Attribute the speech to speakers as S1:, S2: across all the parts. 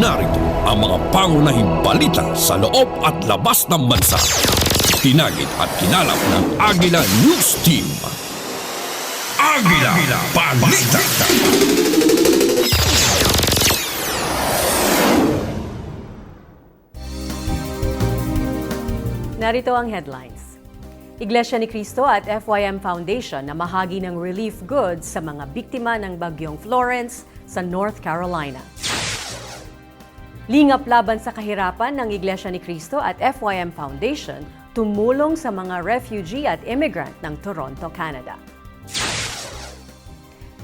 S1: Narito ang mga pangunahing balita sa loob at labas ng bansa. Tinagid at kinalap ng AGILA News Team. AGILA Balita!
S2: Narito ang headlines. Iglesia ni Cristo at FYM Foundation na mahagi ng relief goods sa mga biktima ng bagyong Florence sa North Carolina. Lingap laban sa kahirapan ng Iglesia ni Cristo at FYM Foundation tumulong sa mga refugee at immigrant ng Toronto, Canada.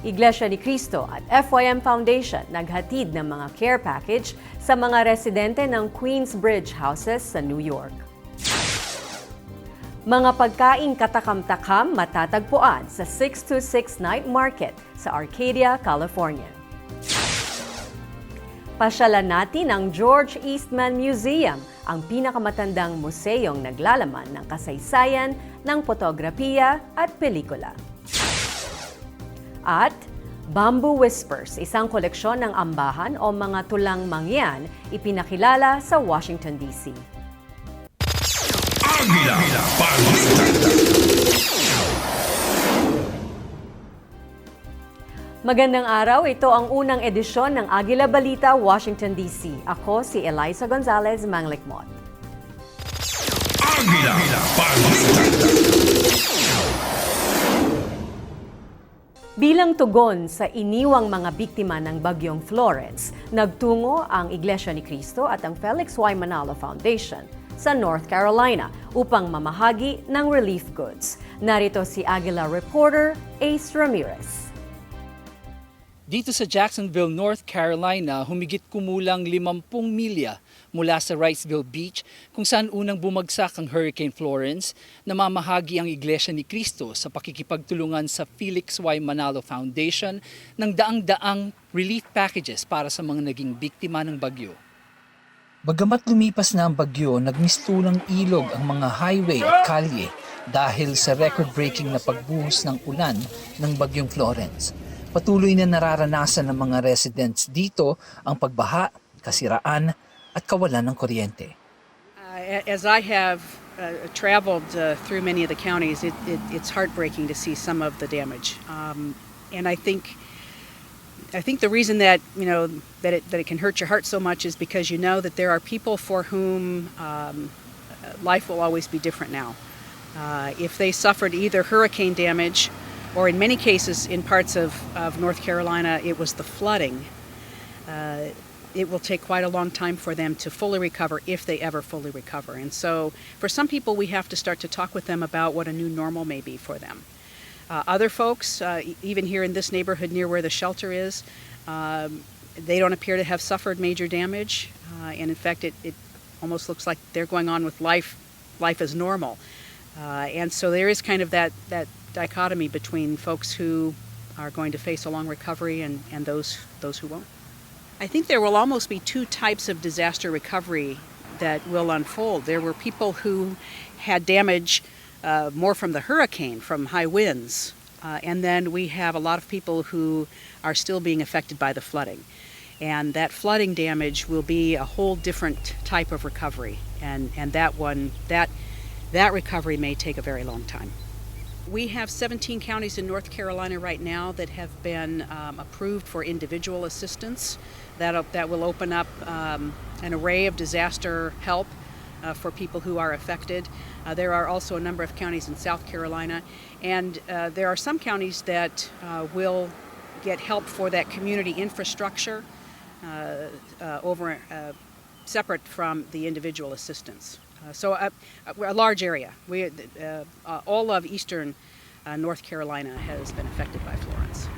S2: Iglesia ni Cristo at FYM Foundation naghatid ng mga care package sa mga residente ng Queensbridge houses sa New York. Mga pagkaing katakam-takam matatagpuan sa 626 Night Market sa Arcadia, California. Pasyalan natin ang George Eastman Museum, ang pinakamatandang museyong naglalaman ng kasaysayan ng fotografiya at pelikula. At Bamboo Whispers, isang koleksyon ng ambahan o mga tulang mangyan, ipinakilala sa Washington, D.C.
S1: AGILA Balita!
S2: Magandang araw, ito ang unang edisyon ng AGILA Balita, Washington, D.C. Ako si Eliza Gonzalez Manglikmot.
S1: AGILA Balita!
S2: Bilang tugon sa iniwang mga biktima ng bagyong Florence, nagtungo ang Iglesia ni Cristo at ang Felix Y. Manalo Foundation sa North Carolina upang mamahagi ng relief goods. Narito si AGILA reporter Ace Ramirez.
S3: Dito sa Jacksonville, North Carolina, humigit kumulang 50 milya mula sa Wrightsville Beach kung saan unang bumagsak ang Hurricane Florence, namamahagi ang Iglesia ni Cristo sa pakikipagtulungan sa Felix Y. Manalo Foundation ng daang-daang relief packages para sa mga naging biktima ng bagyo. Bagamat lumipas na ang bagyo, nagmistulang ilog ang mga highway at kalye dahil sa record-breaking na pagbuhos ng ulan ng bagyong Florence. Patuloy na nararanasan ng mga residents dito ang pagbaha, kasiraan at kawalan ng kuryente.
S4: As I have traveled through many of the counties, it's heartbreaking to see some of the damage. And I think the reason that that it can hurt your heart so much is because you know that there are people for whom life will always be different now. If they suffered either hurricane damage, or in many cases in parts of North Carolina, it was the flooding. It will take quite a long time for them to fully recover, if they ever fully recover. And so for some people, we have to start to talk with them about what a new normal may be for them. Other folks, even here in this neighborhood near where the shelter is, they don't appear to have suffered major damage. And in fact, it almost looks like they're going on with life as normal. And so there is kind of that dichotomy between folks who are going to face a long recovery and those who won't. I think there will almost be two types of disaster recovery that will unfold. There were people who had damage more from the hurricane, from high winds, and then we have a lot of people who are still being affected by the flooding. And that flooding damage will be a whole different type of recovery, and that recovery may take a very long time. We have 17 counties in North Carolina right now that have been approved for individual assistance. That will open up an array of disaster help for people who are affected. There are also a number of counties in South Carolina, and there are some counties that will get help for that community infrastructure separate from the individual assistance. So a large area. All of eastern North Carolina has been affected by Florence.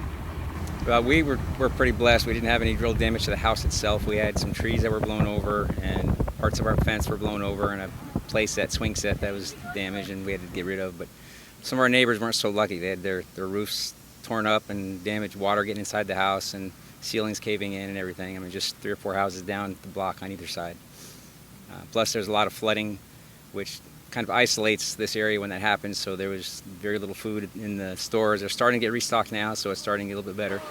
S5: Well, we're pretty blessed. We didn't have any real damage to the house itself. We had some trees that were blown over, and parts of our fence were blown over, and a swing set that was damaged, and we had to get rid of. But some of our neighbors weren't so lucky. They had their roofs torn up and damaged, water getting inside the house, and ceilings caving in and everything. I mean, just 3 or 4 houses down the block on either side. Plus, there's a lot of flooding, which kind of isolates this area when that happens, so there was very little food in the stores. They're starting to get restocked now, so it's starting to get a little bit better.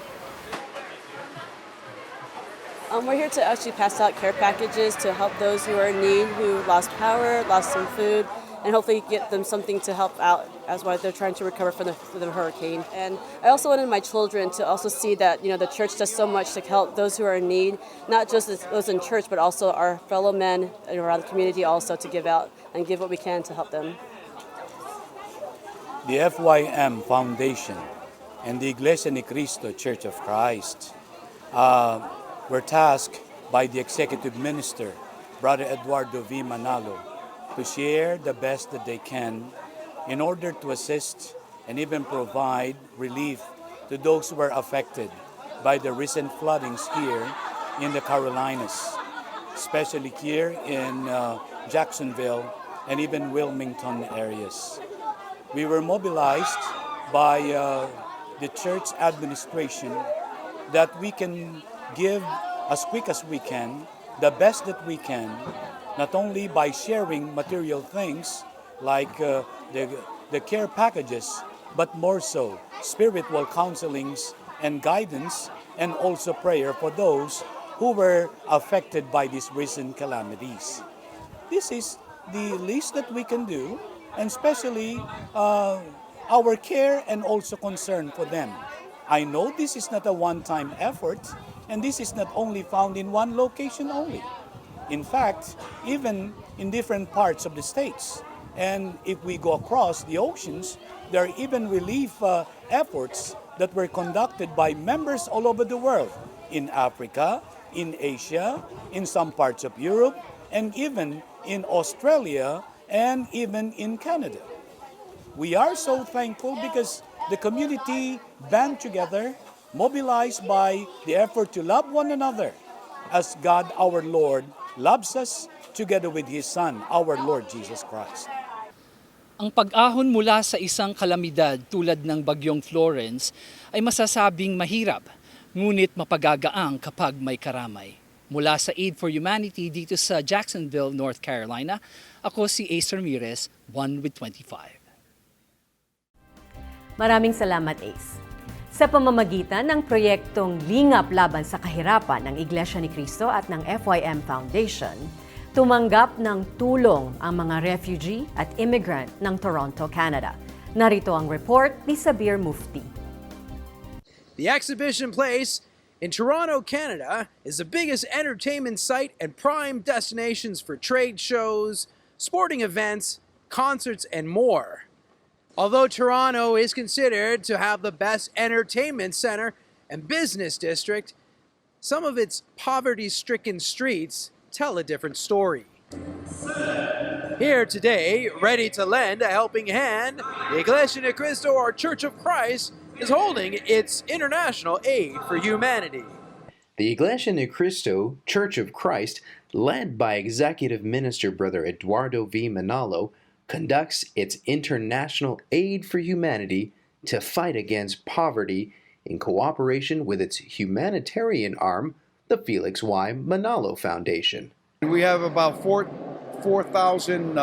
S6: We're here to actually pass out care packages to help those who are in need, who lost power, lost some food, and hopefully get them something to help out as while they're trying to recover from the hurricane. And I also wanted my children to also see that, the church does so much to help those who are in need, not just those in church, but also our fellow men around the community also to give out and give what we can to help them.
S7: The FYM Foundation and the Iglesia ni Cristo Church of Christ were tasked by the Executive Minister, Brother Eduardo V. Manalo, to share the best that they can in order to assist and even provide relief to those who were affected by the recent floodings here in the Carolinas, especially here in Jacksonville and even Wilmington areas. We were mobilized by the church administration that we can give as quick as we can, the best that we can, not only by sharing material things like the care packages, but more so spiritual counselings and guidance, and also prayer for those who were affected by these recent calamities. This is the least that we can do, and especially our care and also concern for them. I know this is not a one-time effort, and this is not only found in one location only. In fact, even in different parts of the states. And if we go across the oceans, there are even relief efforts that were conducted by members all over the world, in Africa, in Asia, in some parts of Europe, and even in Australia, and even in Canada. We are so thankful because the community band together, mobilized by the effort to love one another as God our Lord loves us together with His Son, our Lord Jesus Christ.
S3: Ang pag-ahon mula sa isang kalamidad tulad ng Bagyong Florence ay masasabing mahirap, ngunit mapagagaang kapag may karamay. Mula sa Aid for Humanity dito sa Jacksonville, North Carolina, ako si Ace Ramirez, 1 with 25.
S2: Maraming salamat, Ace. Sa pamamagitan ng proyektong Lingap Laban sa Kahirapan ng Iglesia ni Cristo at ng FYM Foundation, tumanggap ng tulong ang mga refugee at immigrant ng Toronto, Canada. Narito ang report ni Sabir Mufti.
S8: The exhibition place in Toronto, Canada is the biggest entertainment site and prime destinations for trade shows, sporting events, concerts, and more. Although Toronto is considered to have the best entertainment center and business district, some of its poverty-stricken streets tell a different story. Here today, ready to lend a helping hand, the Iglesia ni Cristo or Church of Christ is holding its International Aid for Humanity.
S9: The Iglesia ni Cristo Church of Christ, led by Executive Minister Brother Eduardo V. Manalo, conducts its International Aid for Humanity to fight against poverty in cooperation with its humanitarian arm, the Felix Y. Manalo Foundation.
S10: We have about 4,000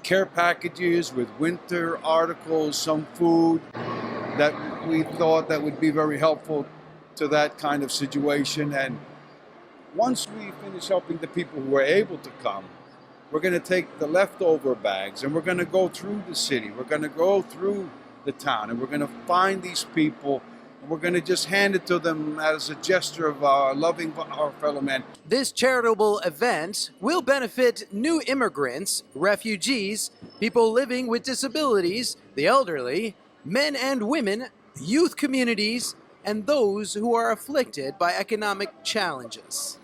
S10: care packages with winter articles, some food that we thought that would be very helpful to that kind of situation. And once we finish helping the people who are able to come, we're going to take the leftover bags and we're going to go through the city. We're going to go through the town and we're going to find these people and we're going to just hand it to them as a gesture of loving our fellow men.
S8: This charitable event will benefit new immigrants, refugees, people living with disabilities, the elderly, men and women, youth communities, and those who are afflicted by economic challenges.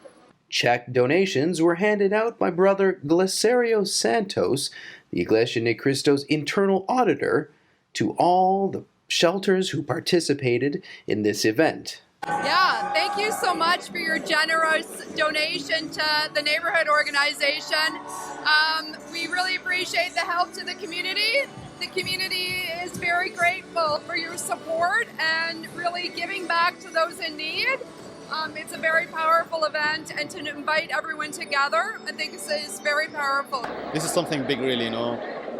S9: Check donations were handed out by Brother Glacerio Santos, the Iglesia ni Cristo's internal auditor, to all the shelters who participated in this event.
S11: Yeah, thank you so much for your generous donation to the neighborhood organization. We really appreciate the help to the community. The community is very grateful for your support and really giving back to those in need. It's a very powerful event, and to invite everyone together, I think this is very powerful.
S12: This is something big, really,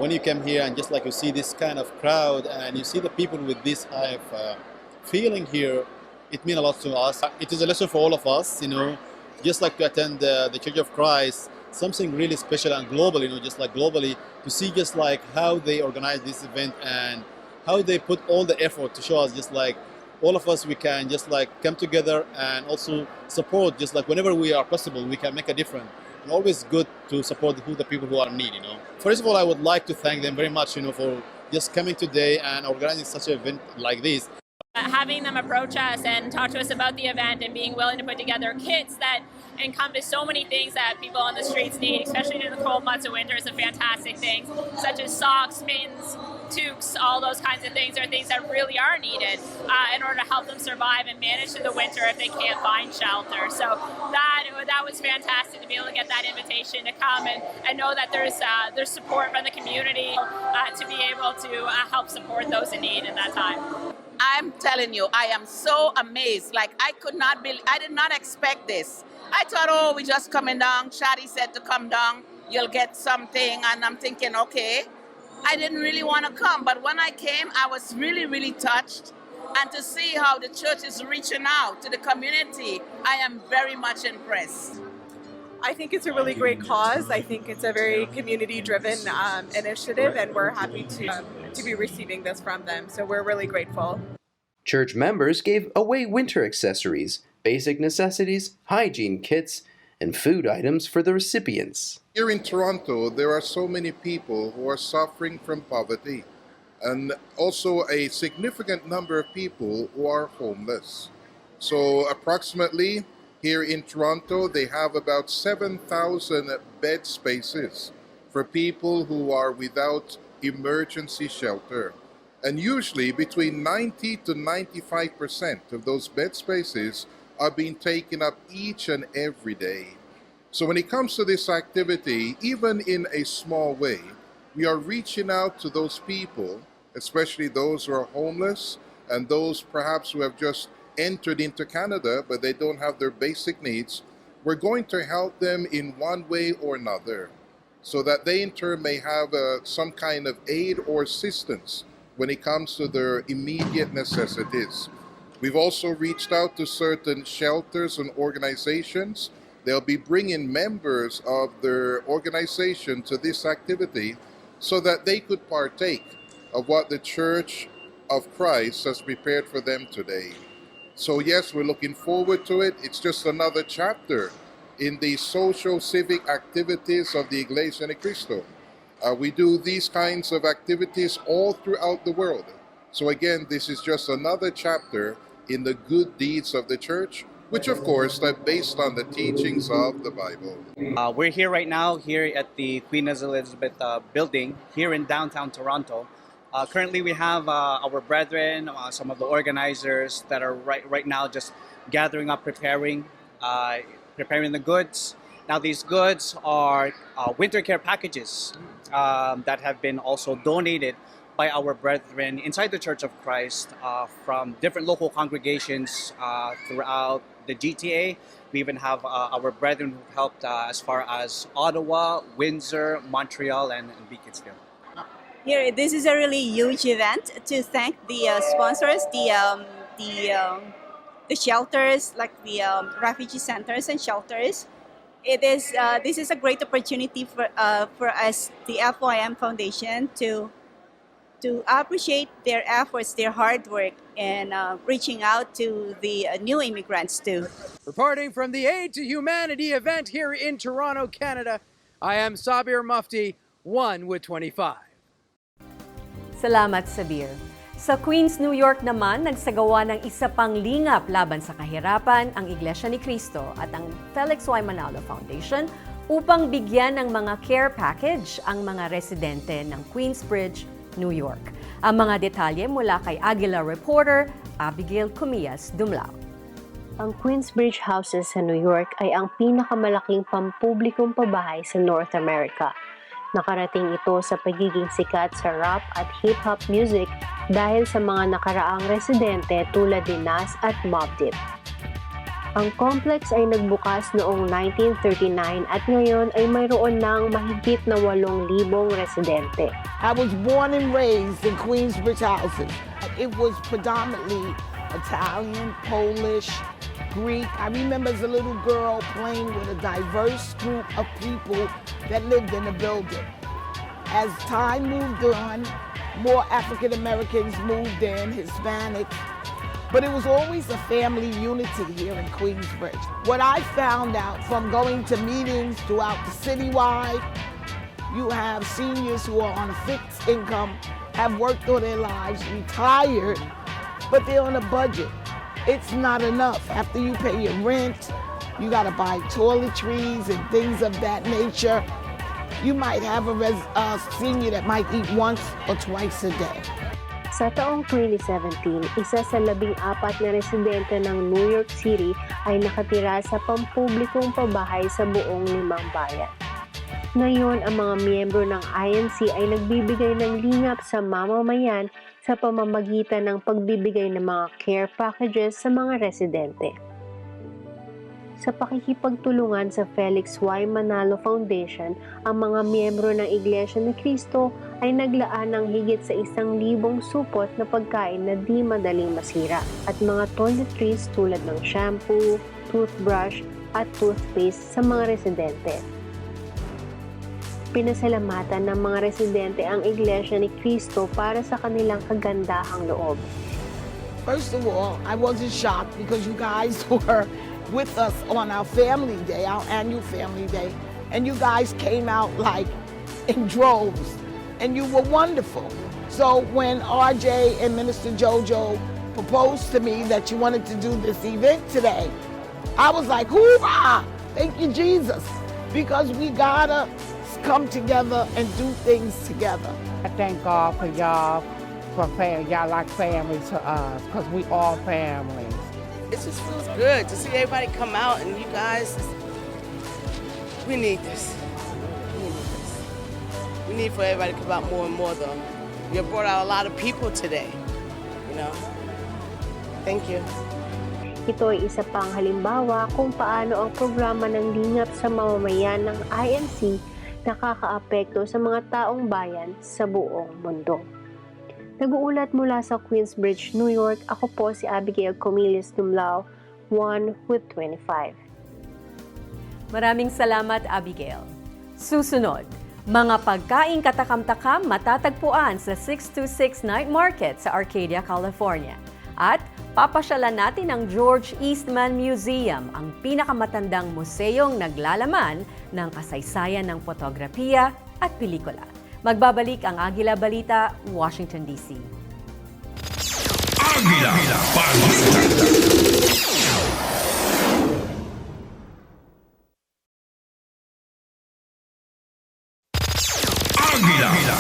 S12: when you come here and just like you see this kind of crowd and you see the people with this type of feeling here, it means a lot to us. It is a lesson for all of us, just like to attend the Church of Christ, something really special and global, just like globally, to see just like how they organize this event and how they put all the effort to show us just like all of us, we can just like come together and also support, just like whenever we are possible, we can make a difference. And always good to support the people who are in need, First of all, I would like to thank them very much, for just coming today and organizing such an event like this.
S13: Having them approach us and talk to us about the event and being willing to put together kits that encompass so many things that people on the streets need, especially in the cold months of winter, is a fantastic thing, such as socks, mittens, toques, all those kinds of things are things that really are needed in order to help them survive and manage through the winter if they can't find shelter. So that was fantastic to be able to get that invitation to come and know that there's support from the community to be able to help support those in need in that time.
S14: I'm telling you, I am so amazed. Like, I did not expect this. I thought, oh, we're just coming down. Shadi said to come down, you'll get something. And I'm thinking, okay, I didn't really want to come. But when I came, I was really, really touched. And to see how the church is reaching out to the community, I am very much impressed.
S15: I think it's a really great cause. I think it's a very community-driven initiative, and we're happy to be receiving this from them. So we're really grateful.
S9: Church members gave away winter accessories, basic necessities, hygiene kits, and food items for the recipients.
S16: Here in Toronto, there are so many people who are suffering from poverty, and also a significant number of people who are homeless. So approximately here in Toronto, they have about 7,000 bed spaces for people who are without emergency shelter. And usually between 90 to 95% of those bed spaces are being taken up each and every day. So when it comes to this activity, even in a small way, we are reaching out to those people, especially those who are homeless and those perhaps who have just entered into Canada, but they don't have their basic needs. We're going to help them in one way or another so that they in turn may have some kind of aid or assistance when it comes to their immediate necessities. We've also reached out to certain shelters and organizations. They'll be bringing members of their organization to this activity so that they could partake of what the Church of Christ has prepared for them today. So yes, we're looking forward to it. It's just another chapter in the social civic activities of the Iglesia ni Cristo. We do these kinds of activities all throughout the world. So again, this is just another chapter in the good deeds of the church, which of course are based on the teachings of the Bible.
S17: We're here right now here at the Queen Elizabeth building here in downtown Toronto. Currently, we have our brethren, some of the organizers that are right now just gathering up, preparing the goods. Now, these goods are winter care packages that have been also donated by our brethren inside the Church of Christ from different local congregations throughout the GTA. We even have our brethren who helped as far as Ottawa, Windsor, Montreal, and Beaconsfield.
S18: Here, this is a really huge event to thank the sponsors, the shelters, like the refugee centers and shelters. This is a great opportunity for us, the FYM Foundation, to appreciate their efforts, their hard work, and reaching out to the new immigrants too.
S8: Reporting from the Aid to Humanity event here in Toronto, Canada, I am Sabir Mufti, 1 with 25.
S2: Salamat, Sabir. Sa Queens, New York naman, nagsagawa ng isa pang lingap laban sa kahirapan ang Iglesia ni Cristo at ang Felix Y. Manalo Foundation upang bigyan ng mga care package ang mga residente ng Queensbridge, New York. Ang mga detalye mula kay AGILA reporter Abigail Dumlao.
S19: Ang Queensbridge Houses sa New York ay ang pinakamalaking pampublikong pabahay sa North America. Nakarating ito sa pagiging sikat sa rap at hip-hop music dahil sa mga nakaraang residente tulad ni Nas at Mobb Deep. Ang complex ay nagbukas noong 1939 at ngayon ay mayroon ng mahigit na 8,000 residente.
S20: I was born and raised in Queensbridge Houses. It was predominantly Italian, Polish, Greek. I remember as a little girl playing with a diverse group of people that lived in the building. As time moved on, more African Americans moved in, Hispanics, but it was always a family unity here in Queensbridge. What I found out from going to meetings throughout the citywide, you have seniors who are on a fixed income, have worked all their lives, retired, but they're on a budget. It's not enough. After you pay your rent, you gotta buy toiletries and things of that nature. You might have a senior that might eat once or twice a day.
S19: Sa taong 2017, isa sa 14 na residente ng New York City ay nakatira sa pampublikong pabahay sa buong 5 bayan. Ngayon, ang mga miyembro ng INC ay nagbibigay ng lingap sa mamamayan sa pamamagitan ng pagbibigay ng mga care packages sa mga residente. Sa pakikipagtulungan sa Felix Y. Manalo Foundation, ang mga miyembro ng Iglesia ni Cristo ay naglaan ng higit sa 1,000 supot na pagkain na di madaling masira at mga toiletries tulad ng shampoo, toothbrush at toothpaste sa mga residente. Pinasalamatan ng mga residente ang Iglesia ni Cristo para sa kanilang kagandahang loob.
S20: First of all, I wasn't shocked because you guys were with us on our family day, our annual family day, and you guys came out like in droves, and you were wonderful. So when RJ and Minister Jojo proposed to me that you wanted to do this event today, I was like, hoorah! Thank you, Jesus, because we gotta come together and do things together.
S21: I thank God for y'all, for family. Y'all like family to us, because we all families.
S22: It just feels good to see everybody come out, and you guys, we need this. We need for everybody to come out more and more, though. You brought out a lot of people today, you know. Thank you.
S19: Ito ay isa pang halimbawa kung paano ang programa ng lingap sa mamamayan ng INC nakakaapekto sa mga taong bayan sa buong mundo. Nag-uulat mula sa Queensbridge, New York, ako po si Abigail Comillas Dumlao, 1 with 25.
S2: Maraming salamat, Abigail. Susunod, mga pagkaing katakam-takam matatagpuan sa 626 Night Market sa Arcadia, California. At papasyalan natin ang George Eastman Museum, ang pinakamatandang museyong naglalaman ng kasaysayan ng fotografiya at pelikula. Magbabalik ang Agila Balita, Washington, D.C.
S1: Agila Balita. Agila Balita.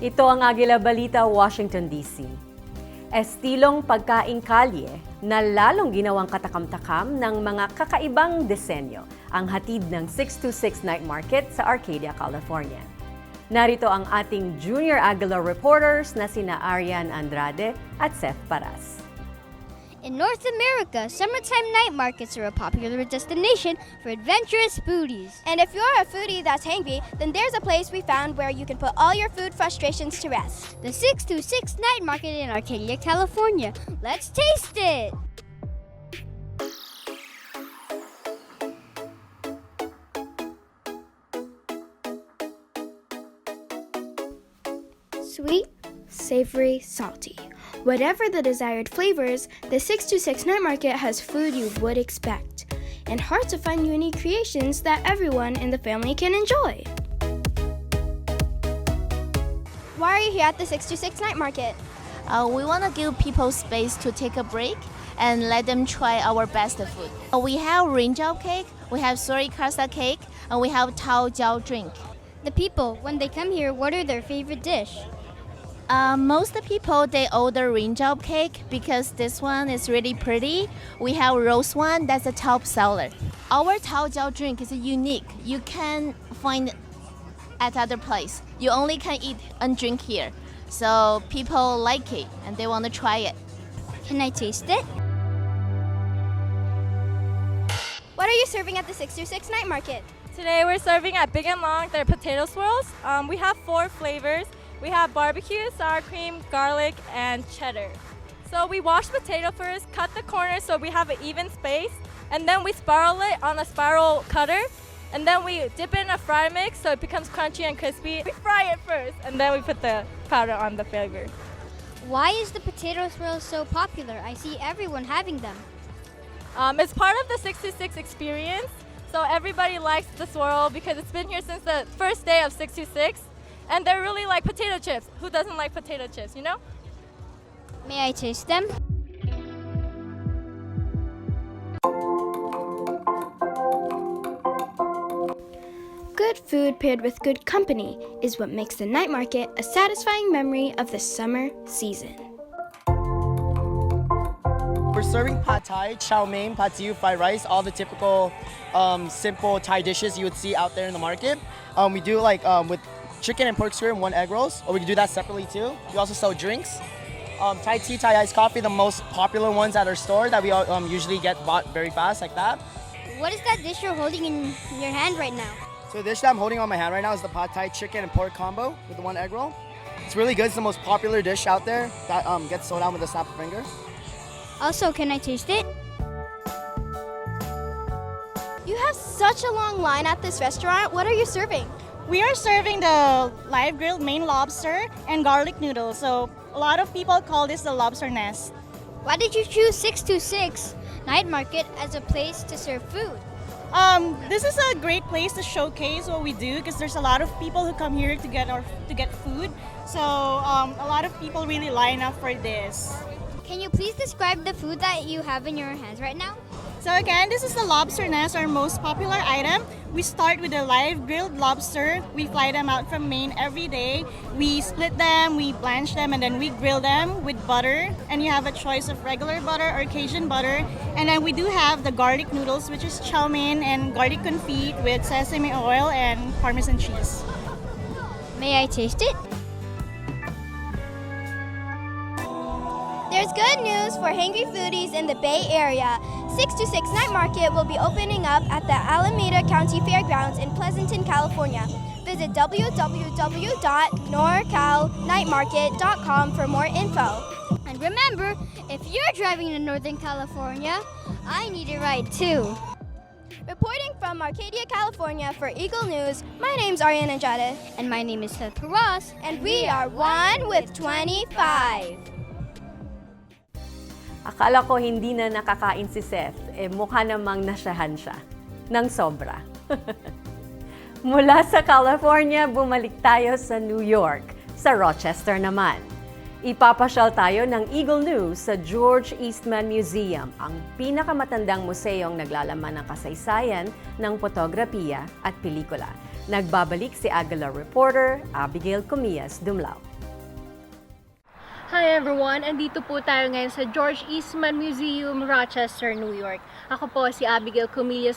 S2: Ito ang Agila Balita, Washington, D.C. Estilong pagkaing kalye na lalong ginawang katakam-takam ng mga kakaibang disenyo ang hatid ng 626 Night Market sa Arcadia, California. Narito ang ating junior Agila reporters na sina Arian Andrade at Seth Paras.
S23: In North America, summertime night markets are a popular destination for adventurous foodies. And if you're a foodie that's hangry, then there's a place we found where you can put all your food frustrations to rest. The 626 Night Market in Arcadia, California. Let's taste it!
S24: Sweet, savory, salty. Whatever the desired flavors, the 626 Night Market has food you would expect, and hard to find unique creations that everyone in the family can enjoy.
S23: Why are you here at the 626 Night Market?
S25: We want to give people space to take a break and let them try our best food. We have raindrop cake, we have suricasa cake, and we have tao jiao drink.
S23: The people, when they come here, what are their favorite dish?
S25: Most people, they order raindrop cake because this one is really pretty. We have roast one, that's a top seller. Our tao jiao drink is unique. You can find at other place. You only can eat and drink here. So people like it and they want to try it.
S23: Can I taste it? What are you serving at the 626 Night Market?
S3: Today we're serving at Big and Long their potato swirls. We have 4 flavors. We have barbecue, sour cream, garlic, and cheddar. So we wash potato first, cut the corners so we have an even space, and then we spiral it on a spiral cutter, and then we dip it in a fry mix so it becomes crunchy and crispy. We fry it first, and then we put the powder on the flavor.
S23: Why is the potato swirl so popular? I see everyone having them.
S3: It's part of the 626 experience, so everybody likes the swirl because it's been here since the first day of 626, and they're really like potato chips. Who doesn't like potato chips, you know?
S23: May I taste them?
S24: Good food paired with good company is what makes the night market a satisfying memory of the summer season.
S4: We're serving pad thai, chow mein, pad see ew, fried rice, all the typical simple Thai dishes you would see out there in the market. We do like with chicken and pork skewer and 1 egg rolls, or we can do that separately too. We also sell drinks. Thai tea, Thai iced coffee, the most popular ones at our store that we usually get bought very fast like that.
S23: What is that dish you're holding in your hand right now?
S4: So the dish that I'm holding on my hand right now is the pad thai chicken and pork combo with the 1 egg roll. It's really good. It's the most popular dish out there that gets sold out with a snap of finger.
S23: Also, can I taste it?
S24: You have such a long line at this restaurant. What are you serving?
S5: We are serving the live grilled Maine lobster and garlic noodles. So a lot of people call this the lobster nest.
S23: Why did you choose 626 Night Market as a place to serve food?
S5: This is a great place to showcase what we do because there's a lot of people who come here to get food. So a lot of people really line up for this.
S23: Can you please describe the food that you have in your hands right now?
S5: So again, this is the lobster nest, our most popular item. We start with the live grilled lobster. We fly them out from Maine every day. We split them, we blanch them, and then we grill them with butter. And you have a choice of regular butter or Cajun butter. And then we do have the garlic noodles, which is chow mein and garlic confit with sesame oil and Parmesan cheese.
S23: May I taste it? There's good news for hungry foodies in the Bay Area. 626 Night Market will be opening up at the Alameda County Fairgrounds in Pleasanton, California. Visit www.norcalnightmarket.com for more info. And remember, if you're driving to Northern California, I need a ride too. Reporting from Arcadia, California for Eagle News, my name's Ariana Andrade. And my name is Seth Ross. And we are 1 with 25.
S2: Akala ko hindi na nakakain si Seth, mukha namang nasyahan siya. Nang sobra. Mula sa California, bumalik tayo sa New York, sa Rochester naman. Ipapasyal tayo ng Eagle News sa George Eastman Museum, ang pinakamatandang museyong naglalaman ng kasaysayan ng fotografiya at pelikula. Nagbabalik si AGILA reporter Abigail Dumlao.
S6: Hi everyone! Andito po tayo ngayon sa George Eastman Museum, Rochester, New York. Ako po si Abigail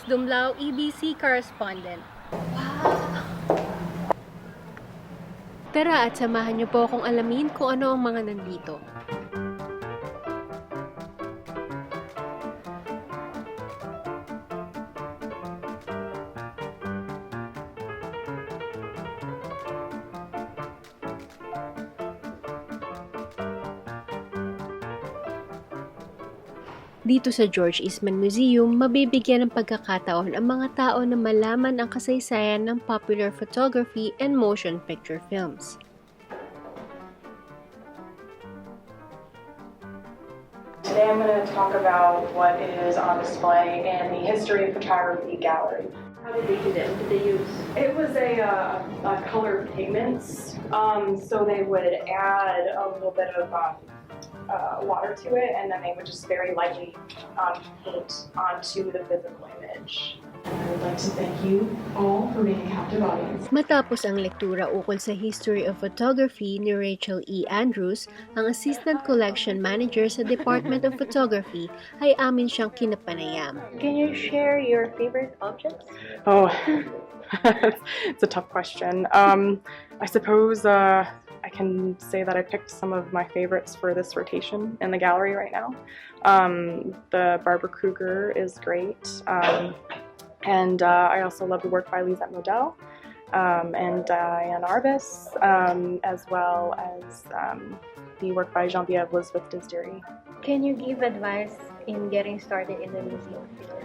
S6: Dumlao, EBC correspondent. Wow! Tara at samahan niyo po akong alamin kung ano ang mga nandito. Dito sa George Eastman Museum, mabibigyan ng pagkakataon ang mga tao na malaman ang kasaysayan ng popular photography and motion picture films.
S7: Today I'm going to talk about what is on display in the History of Photography Gallery. How did they do that? What did they use? It was a colored pigments, so they would add a little bit of water to it, and then they would just very lightly paint onto the physical image. I would like to thank you all for being a captive audience.
S6: Matapos ang lektura ukol sa History of Photography ni Rachel E. Andrews, ang Assistant Collection Manager sa Department of Photography, ay amin siyang kinapanayam.
S7: Can you share your favorite objects? Oh, it's a tough question. I suppose I can say that I picked some of my favorites for this rotation in the gallery right now. The Barbara Kruger is great. And I also love the work by Lisette Modell and Diane Arbus, as well as the work by Geneviève Elizabeth Disdery.
S6: Can you give advice in getting started in the museum field?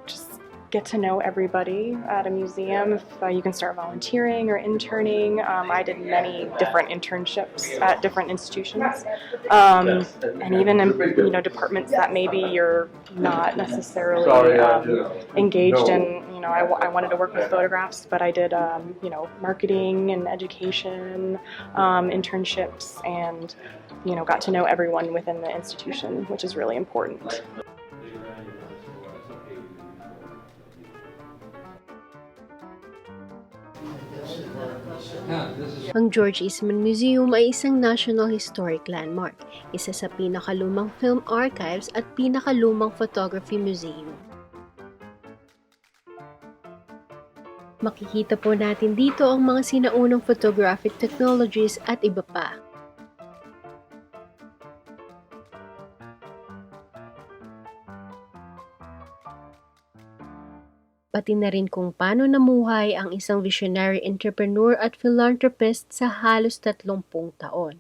S7: Just get to know everybody at a museum. If you can start volunteering or interning. I did many different internships at different institutions, and even in departments that maybe you're not necessarily engaged in. I wanted to work with photographs, but I did marketing and education internships, and got to know everyone within the institution, which is really important.
S6: Ang George Eastman Museum ay isang National Historic Landmark, isa sa pinakalumang film archives at pinakalumang photography museum. Makikita po natin dito ang mga sinaunang photographic technologies at iba pa. Pati na rin kung paano namuhay ang isang visionary entrepreneur at philanthropist sa halos 30 taon.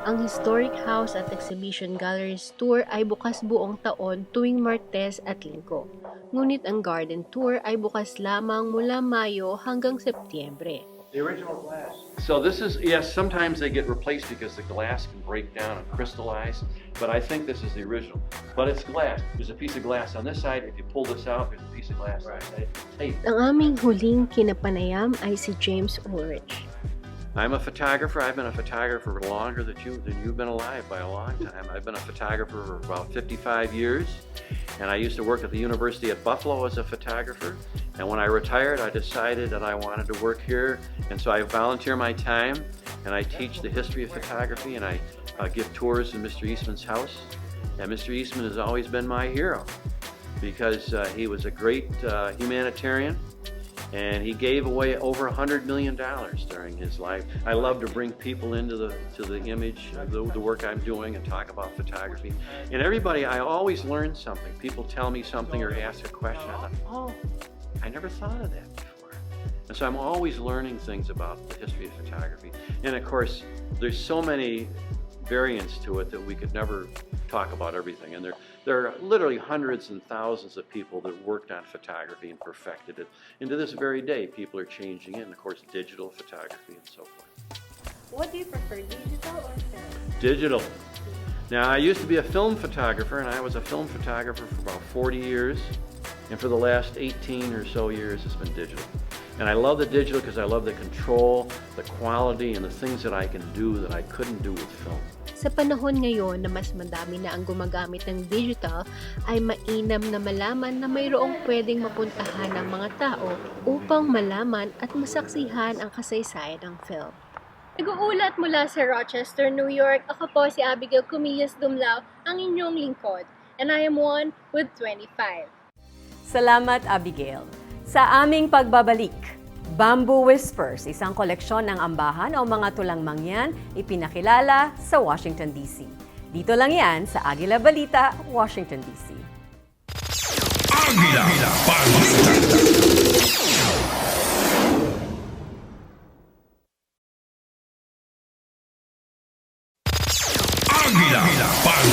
S6: Ang Historic House at Exhibition Galleries Tour ay bukas buong taon tuwing Martes at Linggo. Ngunit ang Garden Tour ay bukas lamang mula Mayo hanggang Setyembre.
S10: The original glass. So this is, yes, sometimes they get replaced because the glass can break down and crystallize, but I think this is the original. But it's glass. There's a piece of glass on this side. If you pull this out, there's a piece of glass on this side. Tape.
S6: Ang aming huling kinapanayam ay si James Ulrich.
S10: I'm a photographer. I've been a photographer longer than you've been alive by a long time. I've been a photographer for about 55 years, and I used to work at the University at Buffalo as a photographer. And when I retired, I decided that I wanted to work here, and so I volunteer my time, and I teach the history of photography, and I give tours in Mr. Eastman's house. And Mr. Eastman has always been my hero because he was a great humanitarian. And he gave away over $100 million during his life. I love to bring people into the image, the work I'm doing, and talk about photography. And everybody, I always learn something. People tell me something or ask a question. I thought, oh, I never thought of that before. And so I'm always learning things about the history of photography. And of course, there's so many variants to it that we could never talk about everything. And there are literally hundreds and thousands of people that worked on photography and perfected it. And to this very day, people are changing it, and of course, digital photography and so forth.
S6: What do you prefer, digital or film?
S10: Digital. Now, I used to be a film photographer, and I was a film photographer for about 40 years. And for the last 18 or so years, it's been digital. And I love the digital because I love the control, the quality, and the things that I can do that I couldn't do with film.
S6: Sa panahon ngayon na mas madami na ang gumagamit ng digital, ay mainam na malaman na mayroong pwedeng mapuntahan ng mga tao upang malaman at masaksihan ang kasaysayan ng film. Nag-uulat mula sa Rochester, New York, ako po si Abigail Cumillas Dumlao, ang inyong lingkod. And I am 1 with 25.
S2: Salamat, Abigail. Sa aming pagbabalik, Bamboo Whispers, isang koleksyon ng ambahan o mga tulang mangyan, ipinakilala sa Washington, D.C. Dito lang yan sa AGILA Balita, Washington, D.C.
S1: AGILA Balita! AGILA Balita!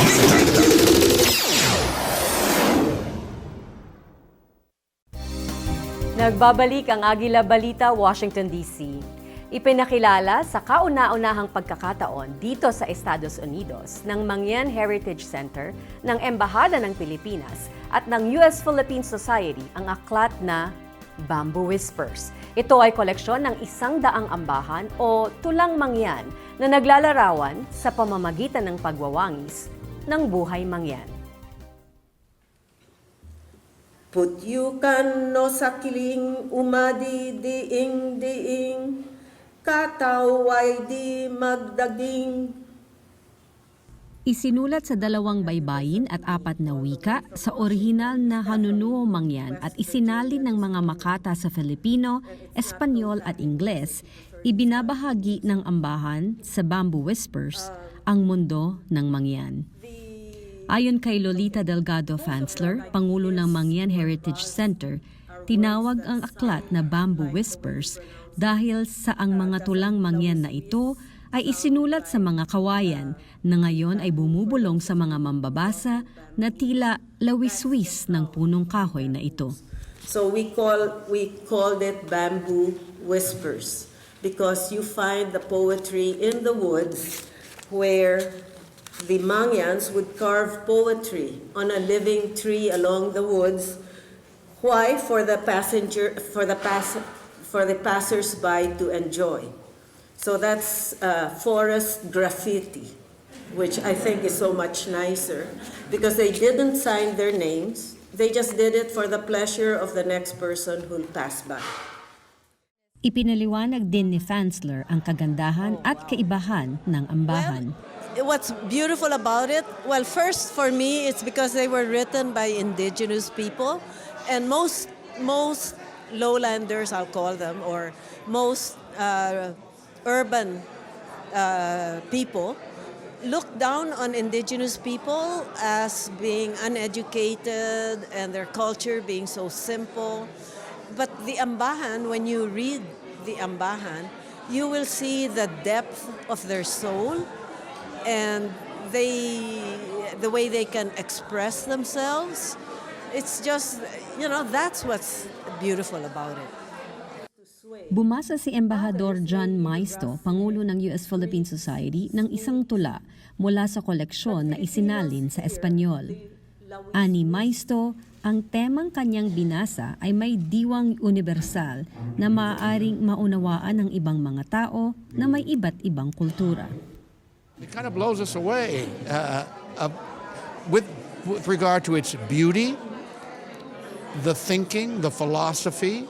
S2: Nagbabalik ang AGILA Balita, Washington, D.C. Ipinakilala sa kauna-unahang pagkakataon dito sa Estados Unidos ng Mangyan Heritage Center ng Embahada ng Pilipinas at ng U.S.-Philippine Society ang aklat na Bamboo Whispers. Ito ay koleksyon ng 100 ambahan o tulang mangyan na naglalarawan sa pamamagitan ng pagwawangis ng buhay mangyan.
S11: Putyukan no sakiling umadi diing kataway di magdaging.
S2: Isinulat sa 2 baybayin at 4 na wika sa orihinal na hanunuo mangyan at isinalin ng mga makata sa Filipino, Espanyol at Ingles, Ibinabahagi ng ambahan sa Bamboo Whispers ang mundo ng mangyan. Ayon kay Lolita Delgado Fansler, Pangulo ng Mangyan Heritage Center, tinawag ang aklat na Bamboo Whispers dahil sa ang mga tulang mangyan na ito ay isinulat sa mga kawayan na ngayon ay bumubulong sa mga mambabasa na tila lawiswis ng punong kahoy na ito.
S11: So we called it Bamboo Whispers because you find the poetry in the woods where the Mangyans would carve poetry on a living tree along the woods. Why? For the passers-by to enjoy. So that's forest graffiti, which I think is so much nicer because they didn't sign their names. They just did it for the pleasure of the next person who'll pass by.
S2: Ipinaliwanag din ni Fansler ang kagandahan at kaibahan ng ambahan.
S9: What's beautiful about it? Well, first for me, it's because they were written by indigenous people, and most lowlanders, I'll call them, or most urban people look down on indigenous people as being uneducated and their culture being so simple. But the ambahan, when you read the ambahan, you will see the depth of their soul and the way they can express themselves. It's just, that's what's beautiful about it.
S2: Bumasa si Embahador John Maisto, Pangulo ng US-Philippine Society, ng isang tula mula sa koleksyon na isinalin sa Espanyol. Ani Maisto, ang temang kanyang binasa ay may diwang universal na maaaring maunawaan ng ibang mga tao na may iba't ibang kultura.
S12: It kind of blows us away with regard to its beauty, the thinking, the philosophy,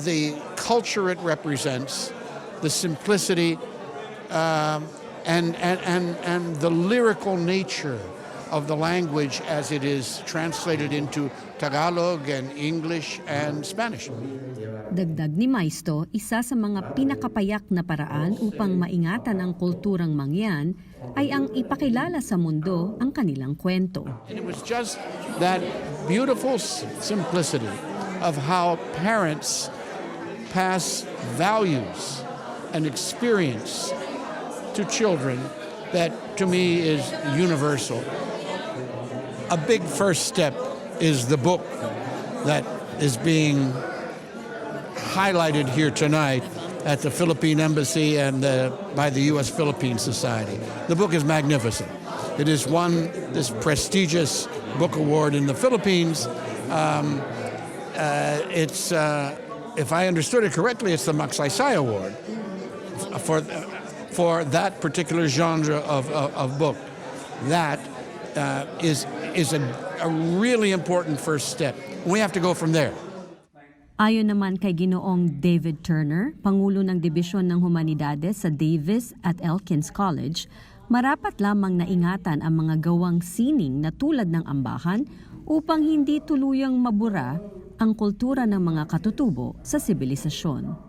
S12: the culture it represents, the simplicity, and the lyrical nature of the language as it is translated into Tagalog and English and Spanish.
S2: Dagdag ni Maisto, isa sa mga pinakapayak na paraan upang maingatan ang kulturang mangyan ay ang ipakilala sa mundo ang kanilang kwento.
S12: And it was just that beautiful simplicity of how parents pass values and experience to children that to me is universal. A big first step is the book that is being highlighted here tonight at the Philippine Embassy and by the U.S.-Philippine Society. The book is magnificent. It has won this prestigious book award in the Philippines. It's, if I understood it correctly, it's the Magsaysay Award for that particular genre of book. That is a really important first step. We have to go from there.
S2: Ayon naman kay Ginoong David Turner, Pangulo ng Dibisyon ng Humanidades sa Davis at Elkins College, marapat lamang na ingatan ang mga gawang sining na tulad ng ambahan upang hindi tuluyang mabura ang kultura ng mga katutubo sa sibilisasyon.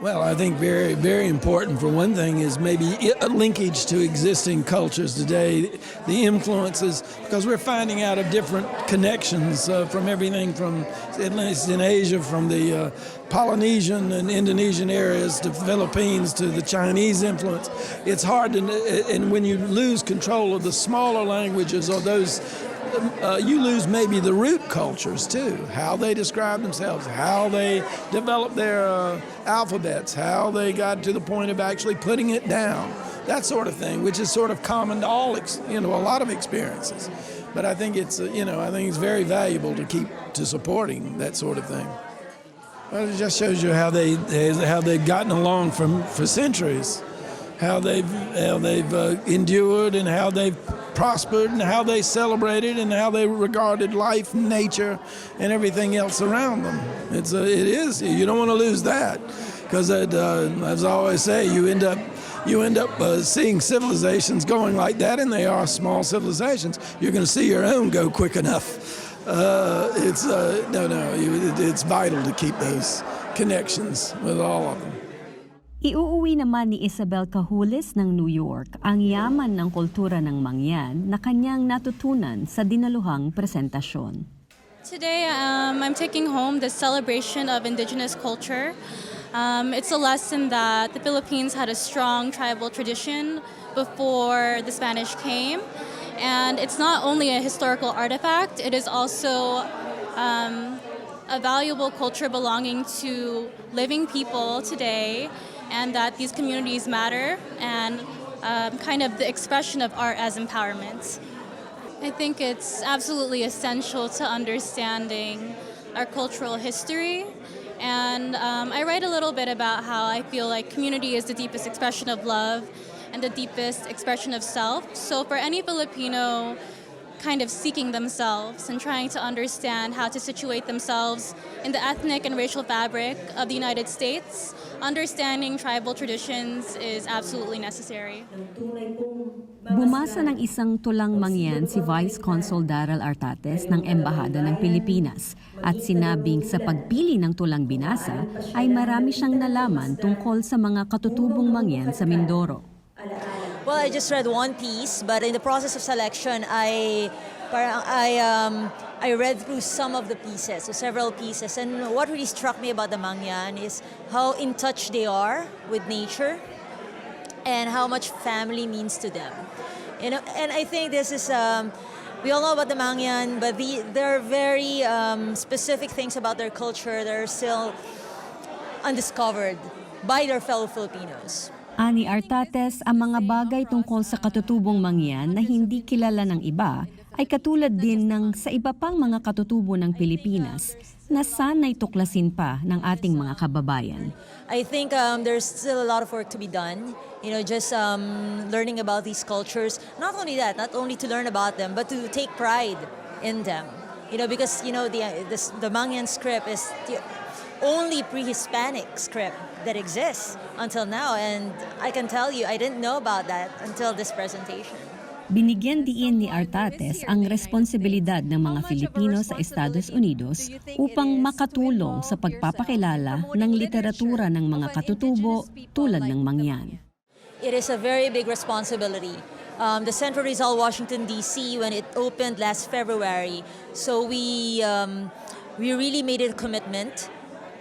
S13: Well, I think very, very important for one thing is maybe a linkage to existing cultures today, the influences, because we're finding out of different connections from everything from, at least in Asia, from the Polynesian and Indonesian areas to Philippines to the Chinese influence. It's hard to, and when you lose control of the smaller languages or those, you lose maybe the root cultures too, how they describe themselves, how they develop their alphabets, how they got to the point of actually putting it down, that sort of thing, which is sort of common to all, a lot of experiences. But I think it's, I think it's very valuable to keep to supporting that sort of thing. Well, it just shows you how they've gotten along for centuries, how they've endured and how they've prospered and how they celebrated and how they regarded life, nature, and everything else around them. It is. You don't want to lose that because, as I always say, you end up seeing civilizations going like that, and they are small civilizations. You're going to see your own go quick enough. It's vital to keep those connections with all of them.
S2: Iuuwi naman ni Isabel Cahulis ng New York ang yaman ng kultura ng Mangyan na kanyang natutunan sa dinaluhang presentasyon.
S14: Today, I'm taking home the celebration of indigenous culture. It's a lesson that the Philippines had a strong tribal tradition before the Spanish came. And it's not only a historical artifact, it is also a valuable culture belonging to living people today, and that these communities matter, and kind of the expression of art as empowerment. I think it's absolutely essential to understanding our cultural history. And I write a little bit about how I feel like community is the deepest expression of love and the deepest expression of self. So for any Filipino kind of seeking themselves and trying to understand how to situate themselves in the ethnic and racial fabric of the United States, understanding tribal traditions is absolutely necessary.
S2: Bumasa ng isang tulang Mangyan si Vice Consul Daryl Artates ng Embahada ng Pilipinas at sinabing sa pagpili ng tulang binasa ay marami siyang nalaman tungkol sa mga katutubong Mangyan sa Mindoro.
S15: Well, I just read one piece, but in the process of selection, I read through some of the pieces, so several pieces. And what really struck me about the Mangyan is how in touch they are with nature and how much family means to them. You know, and I think this is we all know about the Mangyan, but there are very specific things about their culture that are still undiscovered by their fellow Filipinos.
S2: Ani Artates, ang mga bagay tungkol sa katutubong Mangyan na hindi kilala ng iba ay katulad din ng sa iba pang mga katutubo ng Pilipinas na sana'y tuklasin pa ng ating mga kababayan.
S15: I think there's still a lot of work to be done. You know, just learning about these cultures. Not only that, not only to learn about them, but to take pride in them. You know, because you know the Mangyan script is the only pre-Hispanic script that exists until now, and I can tell you, I didn't know about that until this presentation.
S2: Binigyan diin ni Artates ang responsibilidad ng mga Filipino sa Estados Unidos upang makatulong sa pagpapakilala ng literatura ng mga katutubo tulad ng Mangyan.
S15: It is a very big responsibility. The Central Rizal, Washington, D.C., when it opened last February, so we really made it a commitment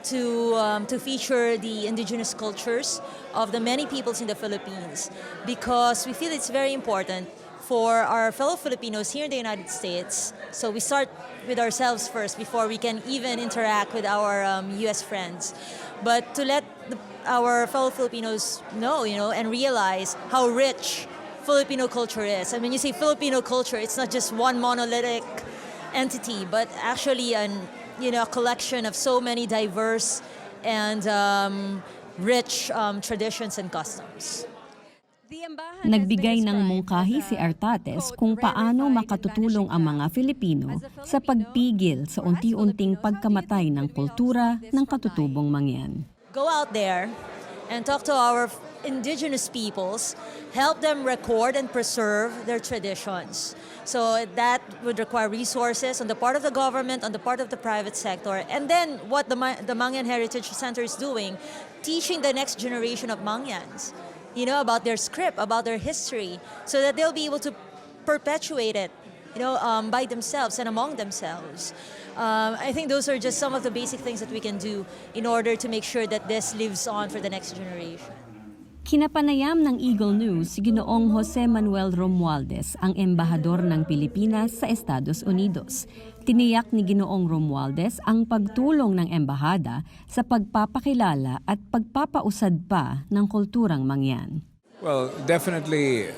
S15: to feature the indigenous cultures of the many peoples in the Philippines, because we feel it's very important for our fellow Filipinos here in the United States. So we start with ourselves first before we can even interact with our U.S. friends. But to let our fellow Filipinos know, you know, and realize how rich Filipino culture is. And when you say Filipino culture, it's not just one monolithic entity, but actually a collection of so many diverse and rich traditions and customs.
S2: Nagbigay ng mungkahi si Artates kung paano makatutulong ang mga Filipino sa pagpigil sa unti-unting pagkamatay ng kultura ng katutubong Mangyan.
S15: Go out there and talk to our indigenous peoples, help them record and preserve their traditions. So that would require resources on the part of the government, on the part of the private sector. And then what the Mangyan Heritage Center is doing, teaching the next generation of Mangyans, you know, about their script, about their history, so that they'll be able to perpetuate it, you know, by themselves and among themselves. I think those are just some of the basic things that we can do in order to make sure that this lives on for the next generation.
S2: Kinapanayam ng Eagle News si Ginoong Jose Manuel Romualdez, ang embahador ng Pilipinas sa Estados Unidos. Tiniyak ni Ginoong Romualdez ang pagtulong ng embahada sa pagpapakilala at pagpapausad pa ng kulturang Mangyan.
S16: Well, definitely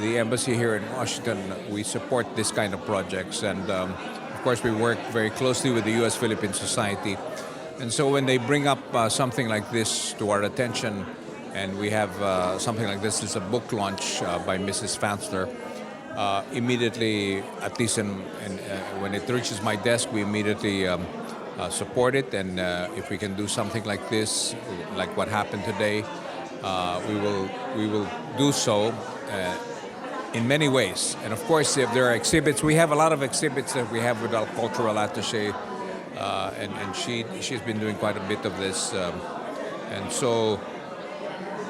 S16: the embassy here in Washington, we support this kind of projects, and of course we work very closely with the U.S.-Philippine Society. And so when they bring up something like this to our attention, and we have something like this is a book launch by Mrs. Fansler. Immediately, at least when it reaches my desk, we immediately support it. And if we can do something like this, like what happened today, we will do so in many ways. And of course, if there are exhibits, we have a lot of exhibits that we have with our cultural attaché, and she's been doing quite a bit of this, and so.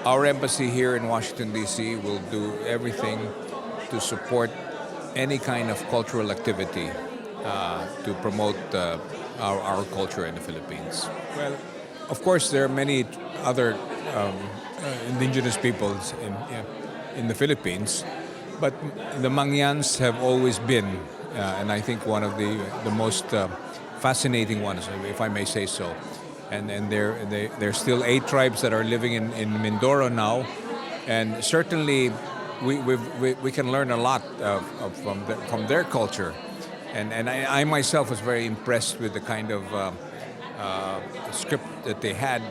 S16: our embassy here in Washington, D.C. will do everything to support any kind of cultural activity to promote our culture in the Philippines. Well, of course, there are many other indigenous peoples in the Philippines, but the Mangyans have always been, and I think one of the most fascinating ones, if I may say so. And there's still 8 tribes that are living in Mindoro now, and certainly we can learn a lot from their culture. And I myself was very impressed with the kind of script that they had,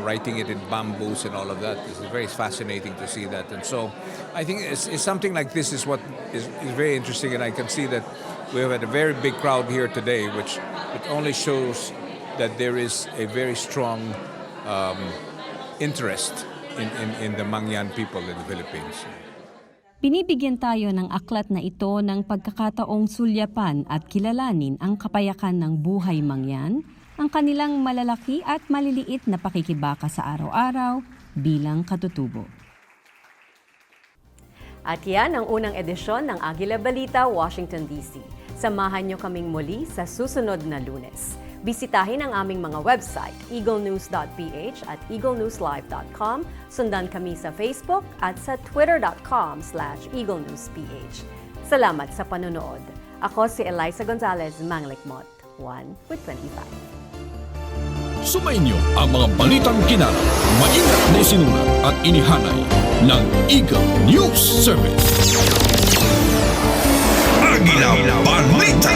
S16: writing it in bamboos and all of that. It's very fascinating to see that. And so I think it's something like this is what is very interesting, and I can see that we have had a very big crowd here today, which it only shows that there is a very strong interest in the Mangyan people in the Philippines.
S2: Binibigyan tayo ng aklat na ito ng pagkakataong sulyapan at kilalanin ang kapayakan ng buhay Mangyan, ang kanilang malalaki at maliliit na pakikibaka sa araw-araw bilang katutubo. At yan ang unang edisyon ng AGILA Balita, Washington, D.C. Samahan niyo kaming muli sa susunod na Lunes. Bisitahin ang aming mga website, Eaglenews.PH at Eaglenewslive.com. Sundan kami sa Facebook at sa Twitter.com/Eaglenews.PH. Salamat sa panonood. Ako si Eliza Gonzalez Manglikmot, 1 with 25.
S1: Sumainyo ang mga balitang kinarap, maingat na isinulat at inihanay ng Eagle News Service. AGILA Balita!